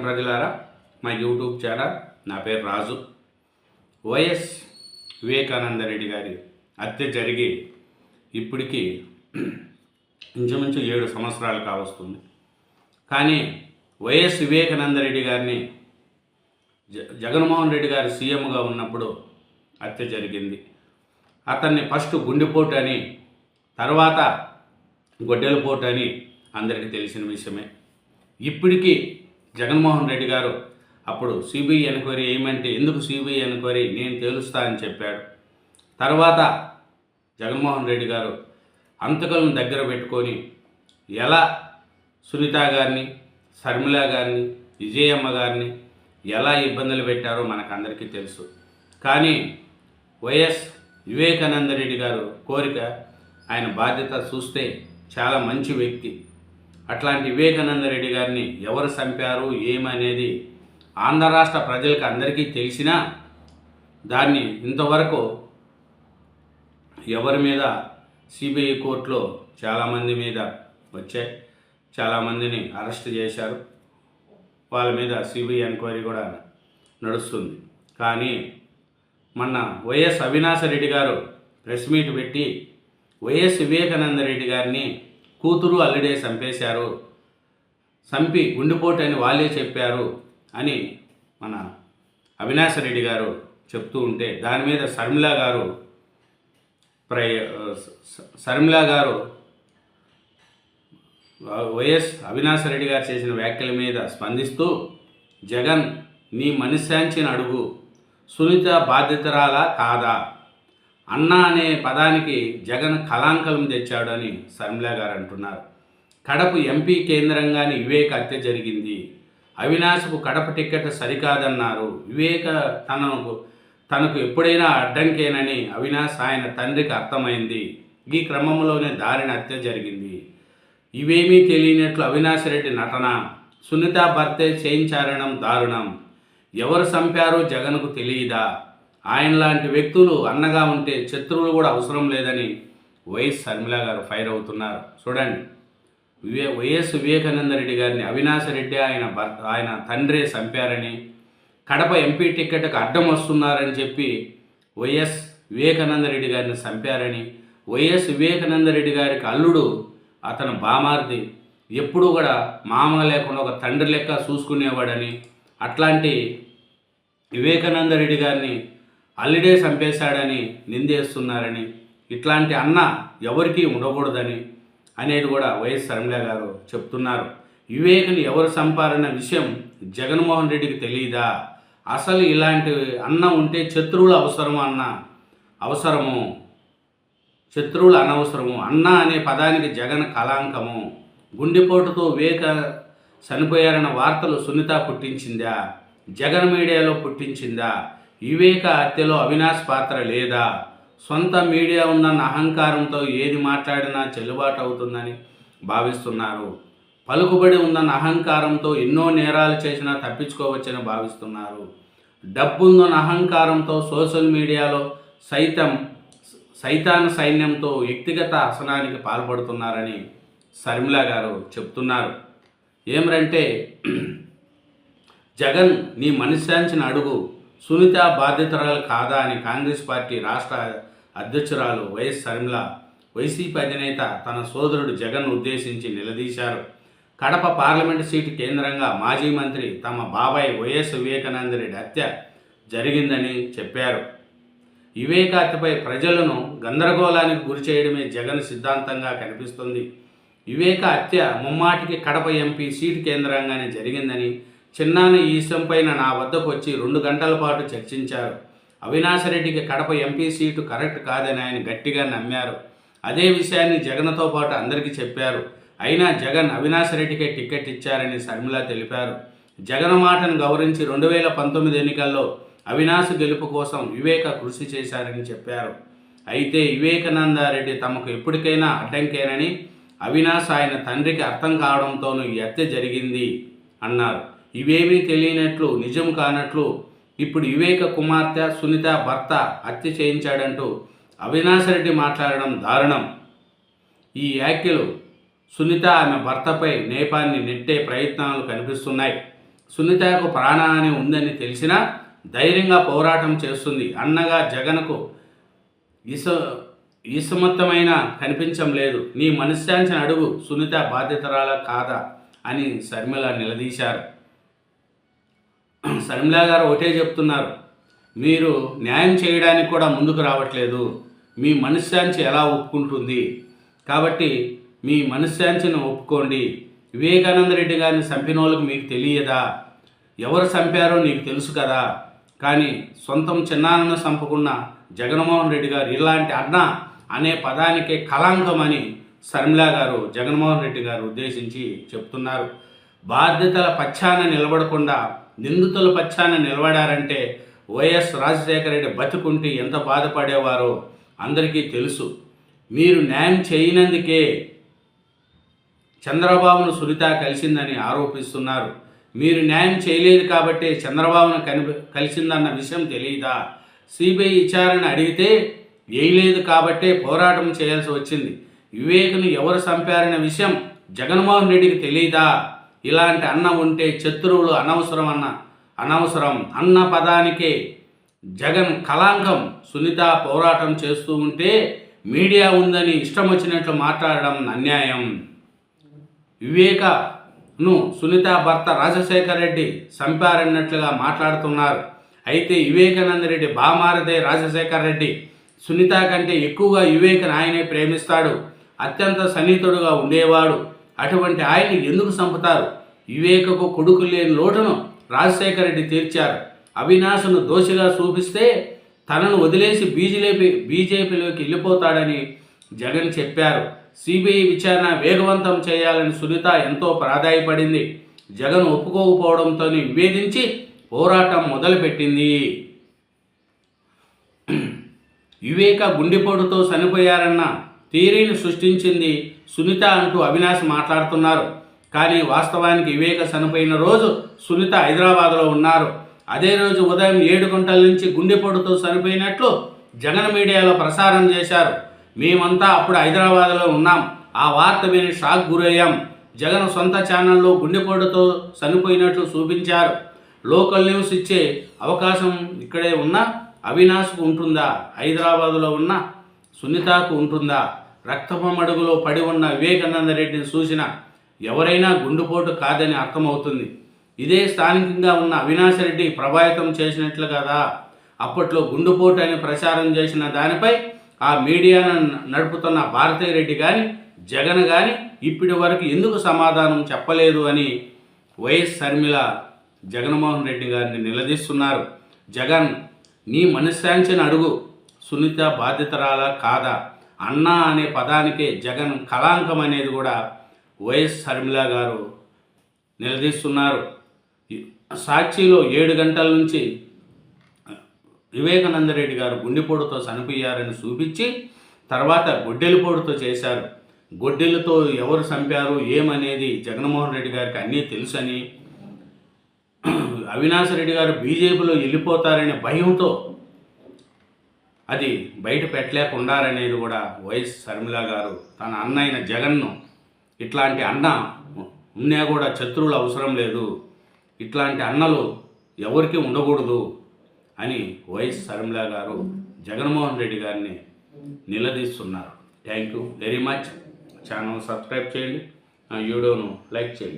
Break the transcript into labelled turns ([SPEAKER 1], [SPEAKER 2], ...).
[SPEAKER 1] ప్రజలారా, మా YouTube channel, నా పేరు రాజు. వైఎస్ వివేకానంద రెడ్డి గారి హత్య జరిగి ఇప్పటికి ఇంచుమించు 7 సంవత్సరాలు కావస్తుంది. కానీ వైఎస్ వివేకానంద రెడ్డి గారిని జగన్మోహన్ రెడ్డి గారు సీఎంగా ఉన్నప్పుడు హత్య జరిగింది. అతన్ని ఫస్ట్ గుండెపోటు అని, తర్వాత గొడ్డలిపోటు అని అందరికీ తెలిసిన విషయమే. ఇప్పటికీ జగన్మోహన్ రెడ్డి గారు అప్పుడు సిబిఐ ఎంక్వైరీ ఏమంటే ఎందుకు సిబిఐ ఎంక్వైరీ నేను తేలుస్తా అని చెప్పాడు. తర్వాత జగన్మోహన్ రెడ్డి గారు అంతకులను దగ్గర పెట్టుకొని ఎలా సునీత గారిని, శర్మిల గారిని, విజయమ్మ గారిని ఎలా ఇబ్బందులు పెట్టారో మనకందరికీ తెలుసు. కానీ వైఎస్ వివేకానంద రెడ్డి గారు కోరిక, ఆయన బాధ్యత చూస్తే చాలా మంచి వ్యక్తి. అట్లాంటి వివేకానంద రెడ్డి గారిని ఎవరు చంపారు ఏమనేది ఆంధ్ర రాష్ట్ర ప్రజలకు అందరికీ తెలిసినా దాన్ని ఇంతవరకు ఎవరి మీద సిబిఐ కోర్టులో చాలామంది మీద వచ్చాయి, చాలామందిని అరెస్ట్ చేశారు, వాళ్ళ మీద సిబిఐ ఎంక్వైరీ కూడా నడుస్తుంది. కానీ మొన్న వైఎస్ అవినాష్ రెడ్డి గారు ప్రెస్ మీట్ పెట్టి వైఎస్ వివేకానంద రెడ్డి గారిని కూతురు అల్లుడే చంపేశారు, చంపి గుండెపోటు అని వాళ్ళే చెప్పారు అని మన అవినాష్ రెడ్డి గారు చెప్తూ ఉంటే దాని మీద శర్మిల గారు వైఎస్ అవినాష్ రెడ్డి గారు చేసిన వ్యాఖ్యల మీద స్పందిస్తూ, జగన్ నీ మనశ్శాంతిని అడుగు, సునీత బాధ్యతరాలా కాదా, అన్న అనే పదానికి జగన్ కళంకలం తెచ్చాడు అని శర్మిల గారు అంటున్నారు. కడప ఎంపీ కేంద్రంగానే వివేక హత్య జరిగింది, అవినాష్కు కడప టికెట్ సరికాదన్నారు, వివేక తనకు ఎప్పుడైనా అడ్డంకేనని అవినాష్ ఆయన తండ్రికి అర్థమైంది, ఈ క్రమంలోనే దారిన హత్య జరిగింది, ఇవేమీ తెలియనట్లు అవినాష్ రెడ్డి నటన, సునీత భర్తే చేయించారనడం దారుణం, ఎవరు చంపారో జగన్కు తెలియదా, ఆయన లాంటి వ్యక్తులు అన్నగా ఉంటే శత్రువులు కూడా అవసరం లేదని వైఎస్ శర్మిల గారు ఫైర్ అవుతున్నారు. చూడండి, వైఎస్ వివేకానంద రెడ్డి గారిని అవినాష్ రెడ్డి ఆయన తండ్రే చంపారని, కడప ఎంపీ టికెట్కి అడ్డం వస్తున్నారని చెప్పి వైఎస్ వివేకానంద రెడ్డి గారిని చంపారని, వైఎస్ వివేకానంద రెడ్డి గారికి అల్లుడు అతను బామార్ది ఎప్పుడూ కూడా మామ లేకుండా ఒక తండ్రి లెక్క చూసుకునేవాడని, అట్లాంటి వివేకానంద రెడ్డి గారిని అల్లుడే చంపేశాడని నిందేస్తున్నారని, ఇట్లాంటి అన్న ఎవరికీ ఉండకూడదని అనేది కూడా వైఎస్ శర్మిల గారు చెప్తున్నారు. వివేక్ని ఎవరు చంపారన్న విషయం జగన్మోహన్ రెడ్డికి తెలియదా, అసలు ఇలాంటి అన్న ఉంటే శత్రువులు అవసరము, శత్రువులు అనవసరము, అన్న అనే పదానికి జగన్ కళంకము, గుండెపోటుతో వివేక చనిపోయారన్న వార్తలు సునీత పుట్టించిందా, జగన్ మీడియాలో పుట్టించిందా, వివేక హత్యలో అవినాష్ పాత్ర లేదా, సొంత మీడియా ఉందన్న అహంకారంతో ఏది మాట్లాడినా చెల్లుబాటు అవుతుందని భావిస్తున్నారు, పలుకుబడి ఉందన్న అహంకారంతో ఎన్నో నేరాలు చేసినా తప్పించుకోవచ్చని భావిస్తున్నారు, డబ్బుందన్న అహంకారంతో సోషల్ మీడియాలో సైతాన్ సైన్యంతో వ్యక్తిగత హసనానికి పాల్పడుతున్నారని శర్మిల గారు చెప్తున్నారు. ఏమిటంటే, జగన్ నీ మనశ్శాంతిని అడుగు, సునీత బాధ్యతరాలు కాదా అని కాంగ్రెస్ పార్టీ రాష్ట్ర అధ్యక్షురాలు వైఎస్ శర్మిల వైసీపీ అధినేత తన సోదరుడు జగన్ ఉద్దేశించి నిలదీశారు. కడప పార్లమెంటు సీటు కేంద్రంగా మాజీ మంత్రి తమ బాబాయ్ వైఎస్ వివేకానంద రెడ్డి హత్య జరిగిందని చెప్పారు. వివేక హత్యపై ప్రజలను గందరగోళానికి గురి చేయడమే జగన్ సిద్ధాంతంగా కనిపిస్తుంది. వివేక హత్య ముమ్మాటికి కడప ఎంపీ సీటు కేంద్రంగానే జరిగిందని, చిన్నాని ఈ విషయంపైన నా వద్దకు వచ్చి 2 గంటల పాటు చర్చించారు. అవినాష్ రెడ్డికి కడప ఎంపీ సీటు కరెక్ట్ కాదని ఆయన గట్టిగా నమ్మారు. అదే విషయాన్ని జగన్తో పాటు అందరికీ చెప్పారు. అయినా జగన్ అవినాష్ రెడ్డికే టికెట్ ఇచ్చారని శర్మిల తెలిపారు. జగన్ మాటను గౌరవించి 2019 ఎన్నికల్లో అవినాష్ గెలుపు కోసం వివేక కృషి చేశారని చెప్పారు. అయితే వివేకానంద రెడ్డి తమకు ఎప్పటికైనా అడ్డంకేనని, అవినాష్ ఆయన తండ్రికి అర్థం కావడంతోనూ ఈ హత్య జరిగింది అన్నారు. ఇవేమీ తెలియనట్లు, నిజం కానట్లు ఇప్పుడు వివేక కుమార్తె సునీత భర్త హత్య చేయించాడంటూ అవినాష్ రెడ్డి మాట్లాడడం దారుణం. ఈ వ్యాఖ్యలు సునీత ఆమె భర్తపై నేపాన్ని నెట్టే ప్రయత్నాలు కనిపిస్తున్నాయి. సునీతకు ప్రాణహాని ఉందని తెలిసినా ధైర్యంగా పోరాటం చేస్తుంది. అన్నగా జగన్కు ఈసమత్తమైన కనిపించం లేదు. నీ మనశ్శాంతిని అడుగు, సునీత బాధ్యతరాల కాదా అని శర్మిల నిలదీశారు. శర్మిల గారు ఒకటే చెప్తున్నారు, మీరు న్యాయం చేయడానికి కూడా ముందుకు రావట్లేదు. మీ మనశ్శాంతి ఎలా ఒప్పుకుంటుంది? కాబట్టి మీ మనశ్శాంతిని ఒప్పుకోండి. వివేకానంద రెడ్డి గారిని చంపిన వాళ్ళకి మీకు తెలియదా? ఎవరు చంపారో నీకు తెలుసు కదా. కానీ సొంతం చిన్నాన్నను చంపుకున్న జగన్మోహన్ రెడ్డి గారు ఇలాంటి అన్న అనే పదానికే కళంకమని శర్మిల గారు జగన్మోహన్ రెడ్డి గారు ఉద్దేశించి చెప్తున్నారు. బాధ్యతల పక్షాన నిలబడకుండా నిందితుల పక్షాన నిలబడారంటే వైఎస్ రాజశేఖర రెడ్డి బతుకుంటే ఎంత బాధపడేవారో అందరికీ తెలుసు. మీరు న్యాయం చేయనందుకే చంద్రబాబును సునీత కలిసిందని ఆరోపిస్తున్నారు. మీరు న్యాయం చేయలేదు కాబట్టి చంద్రబాబును కలిసిందన్న విషయం తెలియదా? సిబిఐ విచారణ అడిగితే వేయలేదు కాబట్టే పోరాటం చేయాల్సి వచ్చింది. వివేక్ను ఎవరు చంపారనే విషయం జగన్మోహన్ రెడ్డికి తెలియదా? ఇలాంటి అన్న ఉంటే శత్రువులు అనవసరం అన్న పదానికే జగన్ కళంకం. సునీత పోరాటం చేస్తూ ఉంటే మీడియా ఉందని ఇష్టం వచ్చినట్లు మాట్లాడడం అన్యాయం. వివేకను సునీత భర్త రాజశేఖర రెడ్డి చంపారన్నట్లుగా మాట్లాడుతున్నారు. అయితే వివేకానంద రెడ్డి బామారదే రాజశేఖర రెడ్డి సునీత కంటే ఎక్కువగా వివేకను ఆయనే ప్రేమిస్తాడు. అత్యంత సన్నిహితుడుగా ఉండేవాడు. అటువంటి ఆయన్ని ఎందుకు చంపుతారు? వివేకకు కొడుకు లేని లోటును రాజశేఖర రెడ్డి తీర్చారు. అవినాష్ను దోషిగా చూపిస్తే తనను వదిలేసి బీజేపీలోకి వెళ్ళిపోతాడని జగన్ చెప్పారు. సిబిఐ విచారణ వేగవంతం చేయాలని సునీత ఎంతో ప్రాధాయపడింది. జగన్ ఒప్పుకోకపోవడంతో విభేదించి పోరాటం మొదలుపెట్టింది. వివేక గుండెపోటుతో చనిపోయారన్న థియరీని సృష్టించింది సునీత అంటూ అవినాష్ మాట్లాడుతున్నారు. కానీ వాస్తవానికి వివేక చనిపోయిన రోజు సునీత హైదరాబాద్లో ఉన్నారు. అదే రోజు ఉదయం 7 గంటల నుంచి గుండెపోటుతో చనిపోయినట్లు జగన్ మీడియాలో ప్రసారం చేశారు. మేమంతా అప్పుడు హైదరాబాద్లో ఉన్నాం. ఆ వార్త విని షాక్ గురయ్యాం. జగన్ సొంత ఛానల్లో గుండెపోటుతో చనిపోయినట్లు చూపించారు. లోకల్ న్యూస్ ఇచ్చే అవకాశం ఇక్కడే ఉన్న అవినాష్కు ఉంటుందా? హైదరాబాదులో ఉన్న సునీతకు ఉంటుందా? రక్తమడుగులో పడి ఉన్న వివేకానంద రెడ్డిని చూసిన ఎవరైనా గుండెపోటు కాదని అర్థమవుతుంది. ఇదే స్థానికంగా ఉన్న అవినాష్ రెడ్డి ప్రభావితం చేసినట్లు కదా. అప్పట్లో గుండెపోటు అని ప్రచారం చేసిన దానిపై ఆ మీడియాను నడుపుతున్న భారతీరెడ్డి కానీ జగన్ కానీ ఇప్పటి వరకు ఎందుకు సమాధానం చెప్పలేదు అని వైఎస్ షర్మిల జగన్మోహన్ రెడ్డి గారిని నిలదీస్తున్నారు. జగన్, నీ మనశ్శాంతిని అడుగు, సునీత బాధ్యతరాలా కాదా? అన్న అనే పదానికే జగన్ కళంకం అనేది కూడా వైఎస్ షర్మిల గారు నిలదీస్తున్నారు. సాక్షిలో 7 గంటల నుంచి వివేకానంద రెడ్డి గారు గుండెపోటుతో చనిపోయారని చూపించి తర్వాత గొడ్డెలిపోటుతో చేశారు. గొడ్డెలతో ఎవరు చంపారు ఏమనేది జగన్మోహన్ రెడ్డి గారికి అన్నీ తెలుసని, అవినాష్ రెడ్డి గారు బీజేపీలో వెళ్ళిపోతారనే భయంతో అది బయట పెట్టలేకుండారనేది కూడా వైఎస్ షర్మిల గారు తన అన్న అయిన జగన్ను, ఇట్లాంటి అన్న ఉన్నా కూడా శత్రువులు అవసరం లేదు, ఇట్లాంటి అన్నలు ఎవరికి ఉండకూడదు అని వైఎస్ షర్మిల గారు జగన్మోహన్ రెడ్డి గారిని నిలదీస్తున్నారు. Thank you very much. Channel subscribe చేయండి, వీడియోను లైక్ చేయండి.